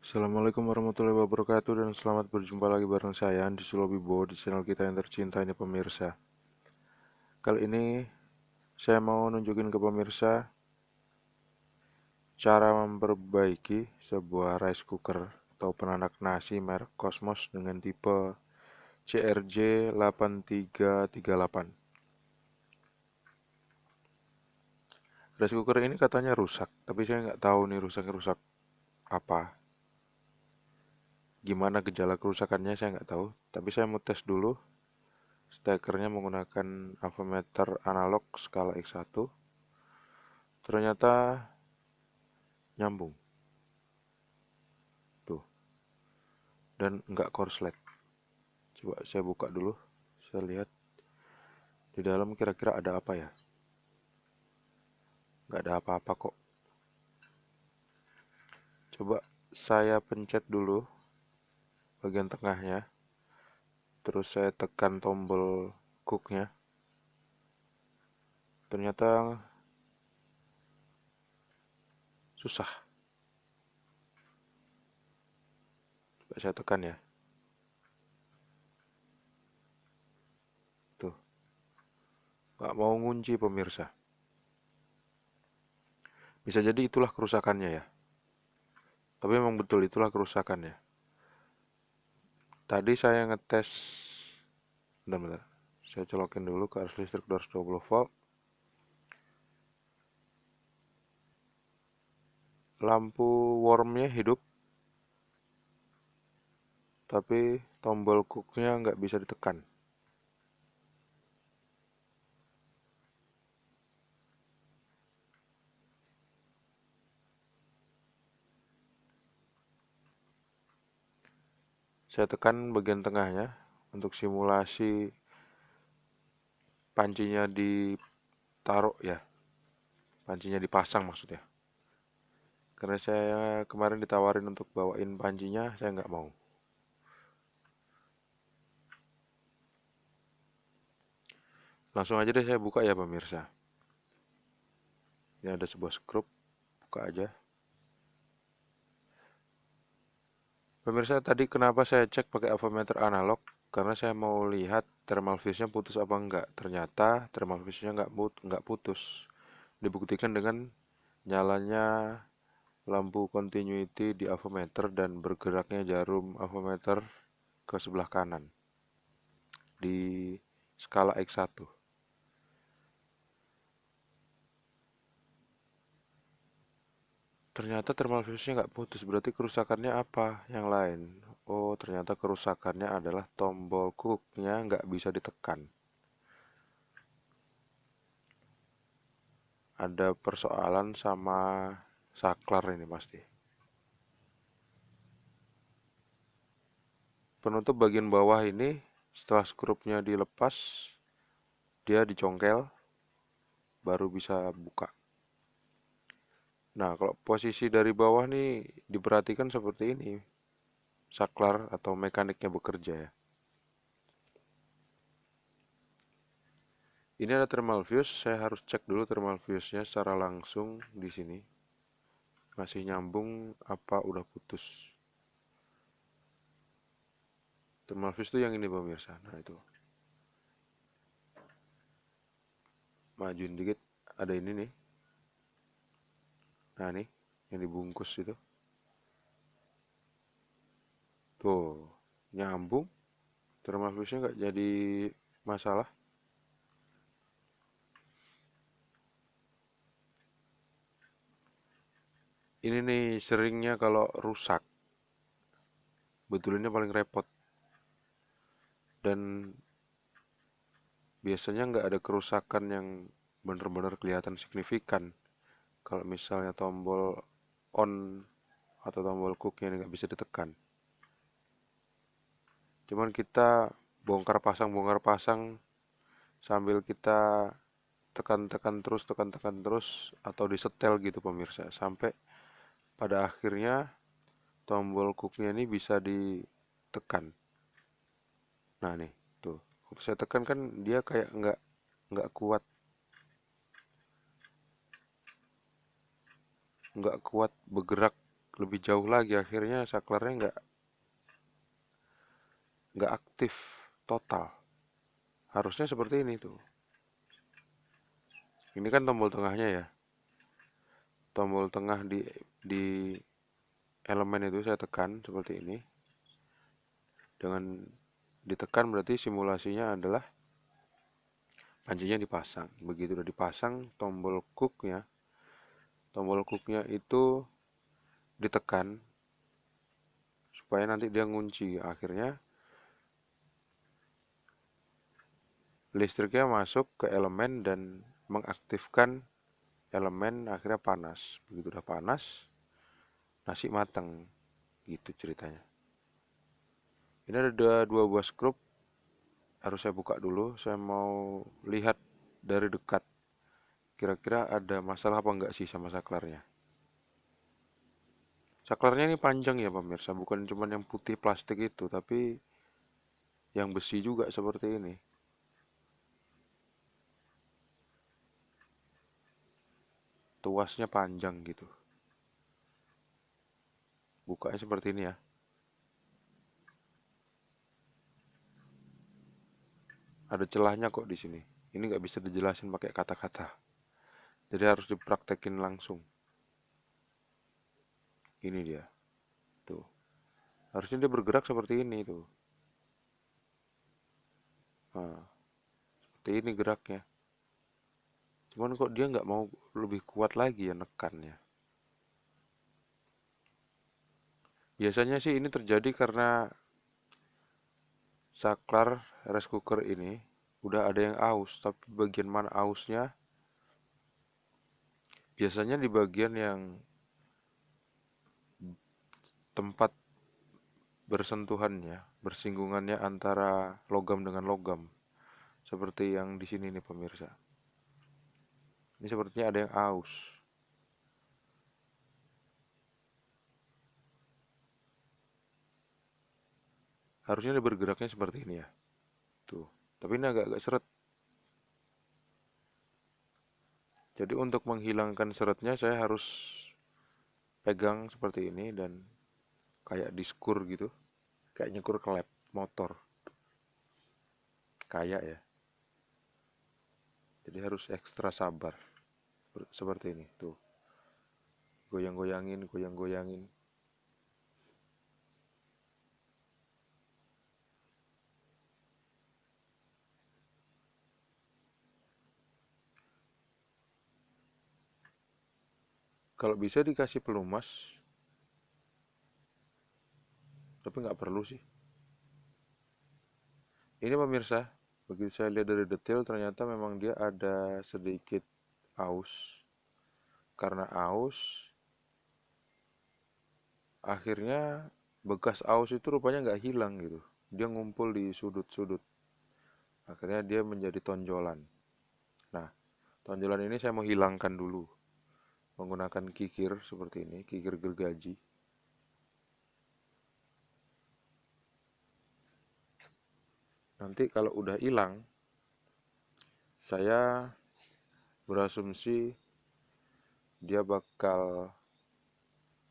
Assalamualaikum warahmatullahi wabarakatuh dan selamat berjumpa lagi bareng saya Andi Sulobibo di channel kita yang tercinta ini pemirsa. Kali ini saya mau nunjukin ke pemirsa cara memperbaiki sebuah rice cooker atau penanak nasi merek Cosmos dengan tipe CRJ8338. Rice cooker ini katanya rusak, tapi saya nggak tahu nih rusak apa. Gimana gejala kerusakannya saya nggak tahu, tapi saya mau tes dulu. Stekernya menggunakan avometer analog skala X1. Ternyata nyambung tuh dan nggak korslet. Coba saya buka dulu, saya lihat di dalam kira-kira ada apa ya. Nggak ada apa-apa kok. Coba saya pencet dulu bagian tengahnya, terus saya tekan tombol cooknya. Ternyata susah. Coba saya tekan ya, tuh nggak mau ngunci pemirsa. Bisa jadi itulah kerusakannya ya, tapi memang betul itulah kerusakannya. Tadi saya ngetes, bentar-bentar, saya colokin dulu ke arus listrik 220 volt. Lampu warmnya hidup, tapi tombol cooknya nggak bisa ditekan. Saya tekan bagian tengahnya untuk simulasi pancinya ditaruh ya, pancinya dipasang maksudnya. Karena saya kemarin ditawarin untuk bawain pancinya, saya nggak mau. Langsung aja deh saya buka ya pemirsa. Ini ada sebuah skrup, buka aja. Pemirsa, tadi kenapa saya cek pakai avometer analog? Karena saya mau lihat thermal fuse-nya putus apa enggak. Ternyata thermal fuse-nya nggak putus. Dibuktikan dengan nyalanya lampu continuity di avometer dan bergeraknya jarum avometer ke sebelah kanan di skala X1. Ternyata thermal fuse-nya nggak putus, berarti kerusakannya apa yang lain? Oh, ternyata kerusakannya adalah tombol cooknya nggak bisa ditekan. Ada persoalan sama saklar ini pasti. Penutup bagian bawah ini setelah skrupnya dilepas, dia dicongkel, baru bisa buka. Nah, kalau posisi dari bawah nih diperhatikan seperti ini, saklar atau mekaniknya bekerja ya. Ini ada thermal fuse, saya harus cek dulu thermal fuse-nya secara langsung di sini. Masih nyambung apa udah putus. Thermal fuse itu yang ini pemirsa. Nah, itu. Majuin dikit, ada ini nih. Nah, nih yang dibungkus itu. Tuh, nyambung. Thermal fuse-nya nggak jadi masalah. Ini nih seringnya kalau rusak, betulinnya paling repot. Dan biasanya nggak ada kerusakan yang benar-benar kelihatan signifikan. Kalau misalnya tombol on atau tombol cooknya nggak bisa ditekan. Cuman kita bongkar pasang sambil kita tekan-tekan terus atau disetel gitu pemirsa. Sampai pada akhirnya tombol cooknya ini bisa ditekan. Nah nih, tuh. Waktu saya tekan kan dia kayak nggak kuat, nggak kuat bergerak lebih jauh lagi, akhirnya saklarnya nggak aktif total. Harusnya seperti ini tuh. Ini kan tombol tengahnya ya. Tombol tengah di elemen itu saya tekan seperti ini. Dengan ditekan berarti simulasinya adalah pancinya dipasang. Begitu udah dipasang, tombol cooknya itu ditekan supaya nanti dia ngunci. Akhirnya listriknya masuk ke elemen dan mengaktifkan elemen, akhirnya panas. Begitu udah panas, nasi mateng. Gitu ceritanya. Ini ada dua buah skrup, harus saya buka dulu. Saya mau lihat dari dekat, kira-kira ada masalah apa enggak sih sama saklarnya. Saklarnya ini panjang ya pemirsa, bukan cuma yang putih plastik itu, tapi yang besi juga seperti ini. Tuasnya panjang gitu. Bukanya seperti ini ya. Ada celahnya kok di sini. Ini nggak bisa dijelasin pakai kata-kata. Jadi harus dipraktekin langsung. Ini dia. Tuh. Harusnya dia bergerak seperti ini tuh. Nah, seperti ini geraknya. Cuman kok dia nggak mau lebih kuat lagi ya nekannya. Biasanya sih ini terjadi karena saklar rice cooker ini udah ada yang aus, tapi bagian mana ausnya biasanya di bagian yang tempat bersentuhannya, bersinggungannya antara logam dengan logam. Seperti yang di sini nih pemirsa. Ini sepertinya ada yang aus. Harusnya dia bergeraknya seperti ini ya. Tuh. Tapi ini agak-agak seret. Jadi untuk menghilangkan seretnya saya harus pegang seperti ini dan kayak diskur gitu. Kayak nyekur klep motor. Kayak ya. Jadi harus ekstra sabar. Seperti ini. Tuh. Goyang-goyangin, goyang-goyangin. Kalau bisa dikasih pelumas, tapi nggak perlu sih. Ini pemirsa, begitu saya lihat dari detail ternyata memang dia ada sedikit aus. Karena aus, akhirnya bekas aus itu rupanya nggak hilang gitu. Dia ngumpul di sudut-sudut. Akhirnya dia menjadi tonjolan. Nah, tonjolan ini saya mau hilangkan dulu. Menggunakan kikir seperti ini, kikir gergaji. Nanti kalau udah hilang, saya berasumsi dia bakal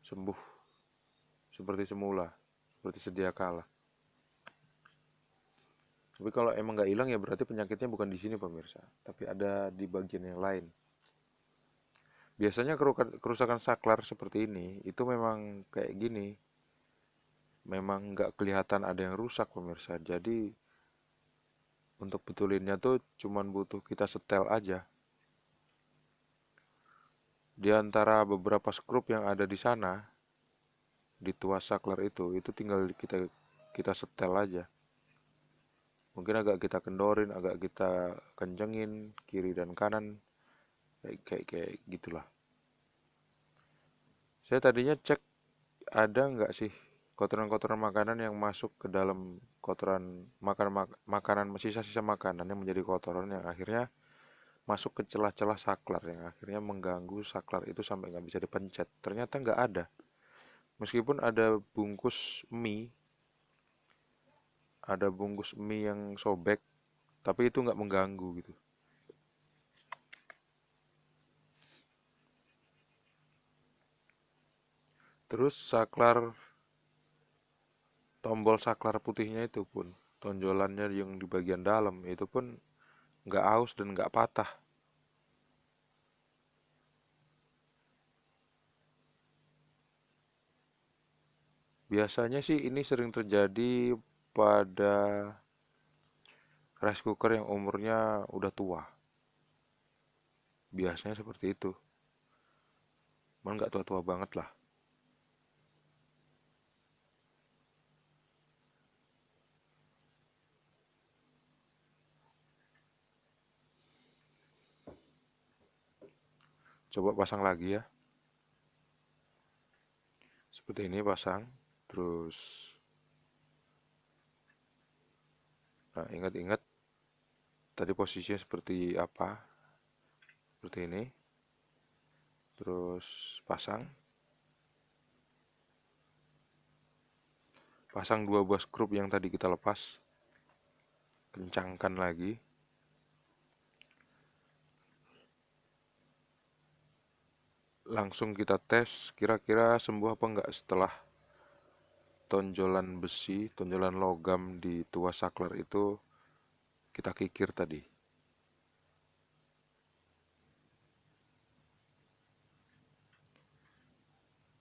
sembuh seperti semula, seperti sedia kala. Tapi kalau emang nggak hilang ya berarti penyakitnya bukan di sini pemirsa, tapi ada di bagian yang lain. Biasanya kerusakan saklar seperti ini itu memang kayak gini, memang nggak kelihatan ada yang rusak pemirsa. Jadi untuk betulinnya tuh cuman butuh kita setel aja. Di antara beberapa skrup yang ada di sana, di tuas saklar itu tinggal kita setel aja. Mungkin agak kita kendorin, agak kita kencengin kiri dan kanan, kayak gitulah. Saya tadinya cek ada nggak sih kotoran-kotoran makanan yang masuk ke dalam kotoran makanan sisa-sisa makanan yang menjadi kotoran yang akhirnya masuk ke celah-celah saklar yang akhirnya mengganggu saklar itu sampai nggak bisa dipencet. Ternyata nggak ada. Meskipun ada bungkus mie yang sobek, tapi itu nggak mengganggu gitu. Terus tombol saklar putihnya itu pun, tonjolannya yang di bagian dalam itu pun nggak aus dan nggak patah. Biasanya sih ini sering terjadi pada rice cooker yang umurnya udah tua. Biasanya seperti itu. Cuman nggak tua-tua banget lah. Coba pasang lagi ya. Seperti ini pasang. Terus, nah ingat-ingat tadi posisinya seperti apa? Seperti ini. Terus pasang. Pasang dua buah skrup yang tadi kita lepas. Kencangkan lagi. Langsung kita tes kira-kira sembuh apa enggak setelah tonjolan besi, tonjolan logam di tuas saklar itu kita kikir tadi.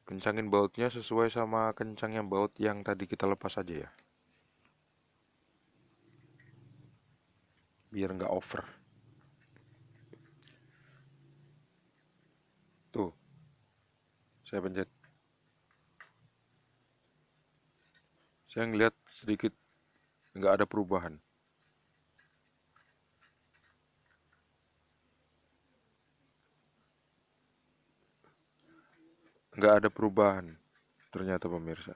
Kencangin bautnya sesuai sama kencangnya baut yang tadi kita lepas aja ya. Biar nggak over. Tuh, saya pencet. Saya ngeliat sedikit nggak ada perubahan. Nggak ada perubahan ternyata pemirsa.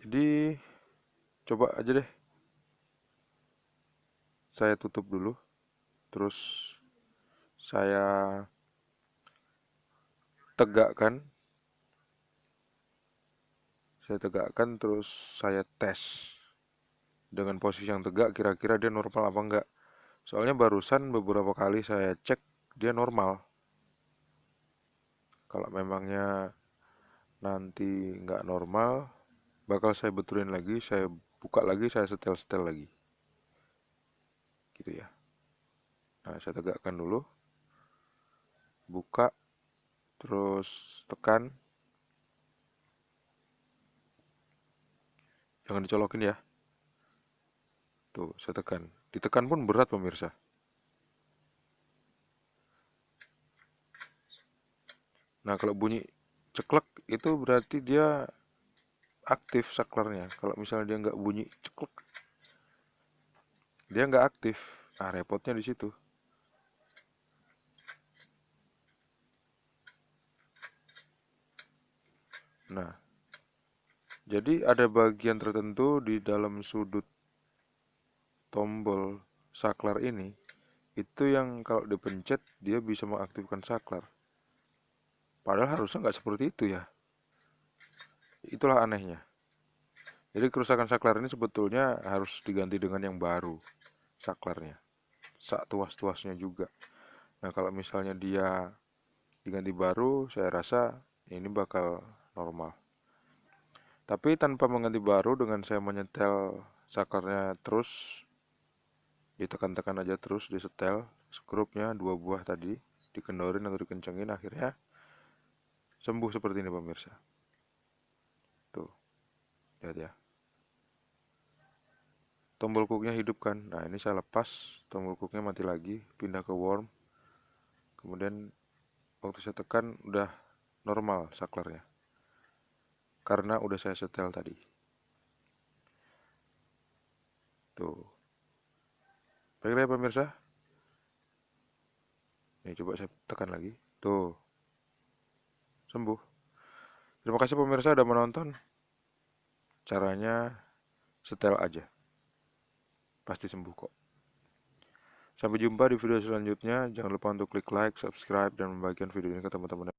Jadi coba aja deh. Saya tutup dulu. Terus saya tegakkan. Saya tegakkan terus saya tes. Dengan posisi yang tegak kira-kira dia normal apa enggak. Soalnya barusan beberapa kali saya cek dia normal. Kalau memangnya nanti nggak normal, bakal saya betulin lagi, saya buka lagi, saya setel-setel lagi. Gitu ya. Nah, saya tegakkan dulu, buka, terus tekan. Jangan dicolokin ya. Tuh, saya tekan. Ditekan pun berat pemirsa. Nah, kalau bunyi ceklek itu berarti dia aktif saklarnya. Kalau misalnya dia nggak bunyi ceklek, dia nggak aktif. Nah, repotnya di situ. Nah, jadi ada bagian tertentu di dalam sudut tombol saklar ini, itu yang kalau dipencet dia bisa mengaktifkan saklar. Padahal harusnya nggak seperti itu ya. Itulah anehnya. Jadi kerusakan saklar ini sebetulnya harus diganti dengan yang baru saklarnya. Sak tuas-tuasnya juga. Nah kalau misalnya dia diganti baru, saya rasa ini bakal normal. Tapi tanpa mengganti baru dengan saya menyetel saklarnya terus, ditekan-tekan aja terus, disetel, skrupnya dua buah tadi, dikendorin atau dikencengin, akhirnya sembuh seperti ini pemirsa. Tuh, lihat ya. Tombol cooknya hidup kan. Nah ini saya lepas, tombol cooknya mati lagi, pindah ke warm. Kemudian waktu saya tekan udah normal saklarnya. Karena udah saya setel tadi. Tuh. Baiklah ya pemirsa. Nih coba saya tekan lagi. Tuh, sembuh. Terima kasih pemirsa udah menonton. Caranya setel aja. Pasti sembuh kok. Sampai jumpa di video selanjutnya. Jangan lupa untuk klik like, subscribe, dan membagikan video ini ke teman-teman.